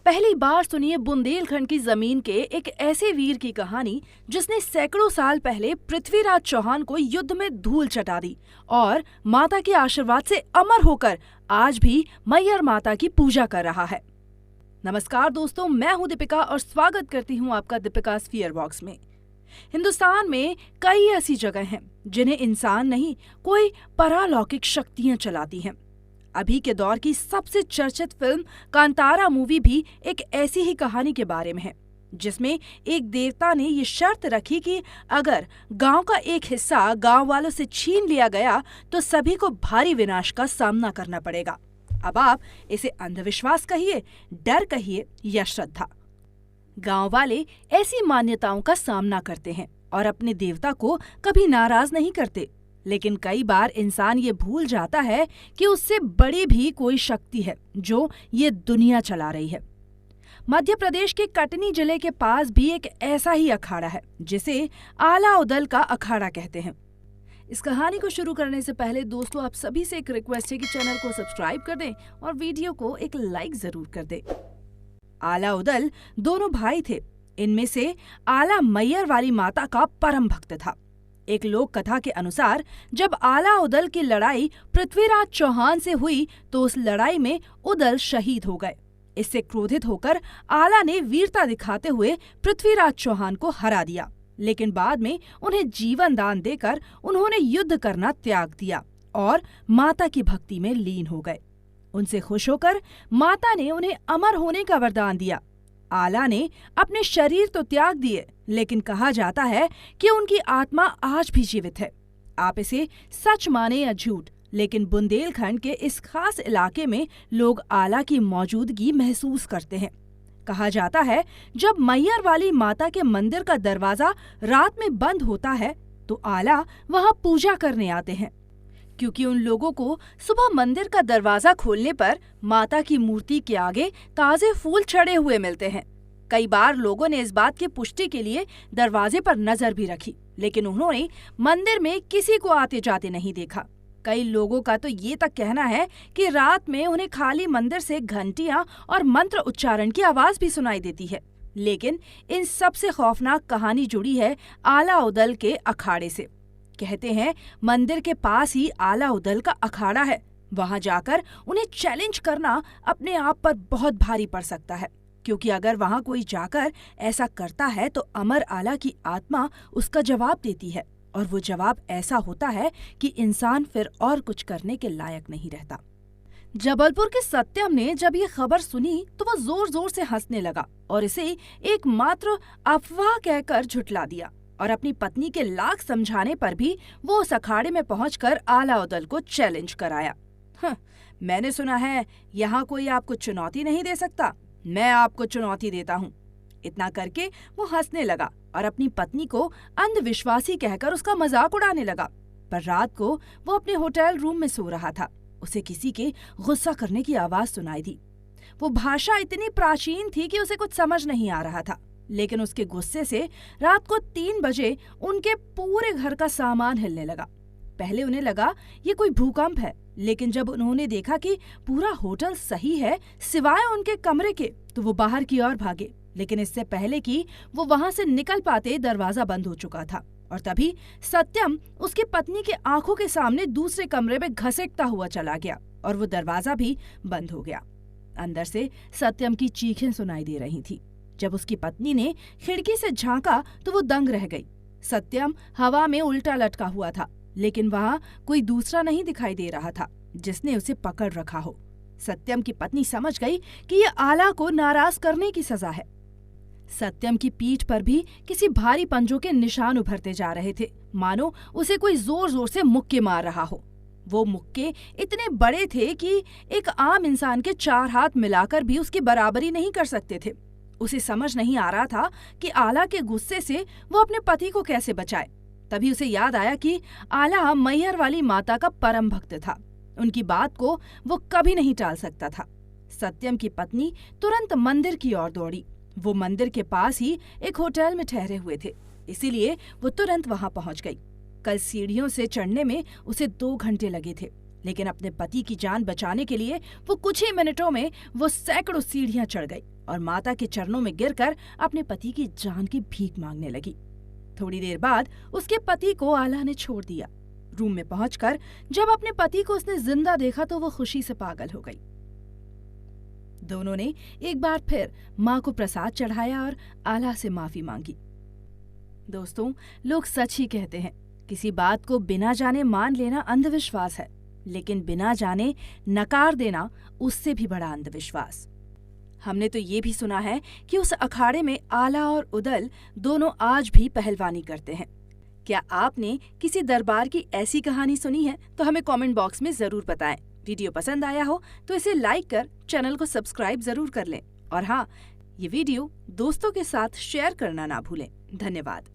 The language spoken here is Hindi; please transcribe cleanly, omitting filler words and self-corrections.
पहली बार सुनिए बुंदेलखंड की जमीन के एक ऐसे वीर की कहानी जिसने सैकड़ों साल पहले पृथ्वीराज चौहान को युद्ध में धूल चटा दी और माता के आशीर्वाद से अमर होकर आज भी मैयर माता की पूजा कर रहा है। नमस्कार दोस्तों, मैं हूं दीपिका और स्वागत करती हूं आपका दीपिका फियर बॉक्स में। हिंदुस्तान में कई ऐसी जगह हैं जिन्हें इंसान नहीं, कोई परालौकिक शक्तियां चलाती हैं। अभी के दौर की सबसे चर्चित फिल्म कांतारा मूवी भी एक ऐसी ही कहानी के बारे में है, जिसमें एक देवता ने ये शर्त रखी कि अगर गांव का एक हिस्सा गांव वालों से छीन लिया गया तो सभी को भारी विनाश का सामना करना पड़ेगा। अब आप इसे अंधविश्वास कहिए, डर कहिए या श्रद्धा, गांव वाले ऐसी मान्यताओं का सामना करते हैं और अपने देवता को कभी नाराज नहीं करते। लेकिन कई बार इंसान ये भूल जाता है कि उससे बड़ी भी कोई शक्ति है जो ये दुनिया चला रही है। मध्य प्रदेश के कटनी जिले के पास भी एक ऐसा ही अखाड़ा है जिसे आला उदल का अखाड़ा कहते हैं। इस कहानी को शुरू करने से पहले दोस्तों, आप सभी से एक रिक्वेस्ट है कि चैनल को सब्सक्राइब कर दें और वीडियो को एक लाइक जरूर कर दें। आला उदल दोनों भाई थे। इनमें से आला मैयर वाली माता का परम भक्त था। एक लोक कथा के अनुसार जब आला उदल की लड़ाई पृथ्वीराज चौहान से हुई तो उस लड़ाई में उदल शहीद हो गए। इससे क्रोधित होकर आला ने वीरता दिखाते हुए पृथ्वीराज चौहान को हरा दिया, लेकिन बाद में उन्हें जीवन दान देकर उन्होंने युद्ध करना त्याग दिया और माता की भक्ति में लीन हो गए। उनसे खुश होकर माता ने उन्हें अमर होने का वरदान दिया। आला ने अपने शरीर तो त्याग दिए, लेकिन कहा जाता है कि उनकी आत्मा आज भी जीवित है। आप इसे सच माने या झूठ, लेकिन बुंदेलखंड के इस खास इलाके में लोग आला की मौजूदगी महसूस करते हैं। कहा जाता है जब मैयर वाली माता के मंदिर का दरवाजा रात में बंद होता है तो आला वहां पूजा करने आते हैं, क्योंकि उन लोगों को सुबह मंदिर का दरवाजा खोलने पर माता की मूर्ति के आगे ताजे फूल चढ़े हुए मिलते हैं। कई बार लोगों ने इस बात की पुष्टि के लिए दरवाजे पर नजर भी रखी, लेकिन उन्होंने मंदिर में किसी को आते जाते नहीं देखा। कई लोगों का तो ये तक कहना है कि रात में उन्हें खाली मंदिर से घंटियां और मंत्र उच्चारण की आवाज भी सुनाई देती है। लेकिन इन सबसे खौफनाक कहानी जुड़ी है आला उदल के अखाड़े से। कहते हैं मंदिर के पास ही आला उदल का अखाड़ा है। वहां जाकर उन्हें चैलेंज करना अपने आप पर बहुत भारी पड़ सकता है, क्योंकि अगर वहां कोई जाकर ऐसा करता है तो अमर आला की आत्मा उसका जवाब देती है, और वो जवाब ऐसा होता है कि इंसान फिर और कुछ करने के लायक नहीं रहता। जबलपुर के सत्यम ने जब ये खबर सुनी तो वो जोर जोर से हंसने लगा और इसे एकमात्र अफवाह कहकर झुठला दिया, और अपनी पत्नी के लाख समझाने पर भी वो उस अखाड़े में पहुंचकर आला उदल को चैलेंज कराया। मैंने सुना है यहाँ कोई आपको चुनौती नहीं दे सकता, मैं आपको चुनौती देता हूँ। इतना करके वो हंसने लगा और अपनी पत्नी को अंधविश्वासी कहकर उसका मजाक उड़ाने लगा। पर रात को वो अपने होटल रूम में सो रहा था। उसे किसी के गुस्सा करने की आवाज सुनाई दी। वो भाषा इतनी प्राचीन थी कि उसे कुछ समझ नहीं आ रहा था, लेकिन उसके गुस्से से रात को 3 बजे उनके पूरे घर का सामान हिलने लगा। पहले उन्हें लगा ये कोई भूकंप है, लेकिन जब उन्होंने देखा कि पूरा होटल सही है सिवाय उनके कमरे के, तो वो बाहर की ओर भागे। लेकिन इससे पहले कि वो वहां से निकल पाते दरवाजा बंद हो चुका था, और तभी सत्यम उसकी पत्नी के आंखों के सामने दूसरे कमरे में घसीटता हुआ चला गया और वो दरवाजा भी बंद हो गया। अंदर से सत्यम की चीखें सुनाई दे रही थी। जब उसकी पत्नी ने खिड़की से झांका तो वो दंग रह गई। सत्यम हवा में उल्टा लटका हुआ था, लेकिन वहां कोई दूसरा नहीं दिखाई दे रहा था जिसने उसे पकड़ रखा हो। सत्यम की पत्नी समझ गई कि ये आला को नाराज करने की सजा है। सत्यम की पीठ पर भी किसी भारी पंजों के निशान उभरते जा रहे थे, मानो उसे कोई जोर जोर से मुक्के मार रहा हो। वो मुक्के इतने बड़े थे कि एक आम इंसान के 4 हाथ मिलाकर भी उसकी बराबरी नहीं कर सकते थे। उसे समझ नहीं आ रहा था कि आला के गुस्से से वो अपने पति को कैसे बचाए। तभी उसे याद आया कि आला मैयर वाली माता का परम भक्त था। उनकी बात को वो कभी नहीं टाल सकता था। सत्यम की पत्नी तुरंत मंदिर की ओर दौड़ी। वो मंदिर के पास ही एक होटल में ठहरे हुए थे, इसीलिए वो तुरंत वहां पहुंच गई। कल सीढ़ियों से चढ़ने में उसे 2 घंटे लगे थे, लेकिन अपने पति की जान बचाने के लिए वो कुछ ही मिनटों में वो सैकड़ों सीढ़ियां चढ़ गई और माता के चरणों में गिरकर अपने पति की जान की भीख मांगने लगी। थोड़ी देर बाद उसके पति को आला ने छोड़ दिया। रूम में पहुंचकर जब अपने पति को उसने जिंदा देखा तो वो खुशी से पागल हो गई। दोनों ने एक बार फिर माँ को प्रसाद चढ़ाया और आला से माफी मांगी। दोस्तों, लोग सच ही कहते हैं, किसी बात को बिना जाने मान लेना अंधविश्वास है, लेकिन बिना जाने नकार देना उससे भी बड़ा अंधविश्वास। हमने तो ये भी सुना है कि उस अखाड़े में आला और उदल दोनों आज भी पहलवानी करते हैं। क्या आपने किसी दरबार की ऐसी कहानी सुनी है? तो हमें कमेंट बॉक्स में जरूर बताएं। वीडियो पसंद आया हो तो इसे लाइक कर चैनल को सब्सक्राइब जरूर कर लें और हाँ, ये वीडियो दोस्तों के साथ शेयर करना ना भूलें। धन्यवाद।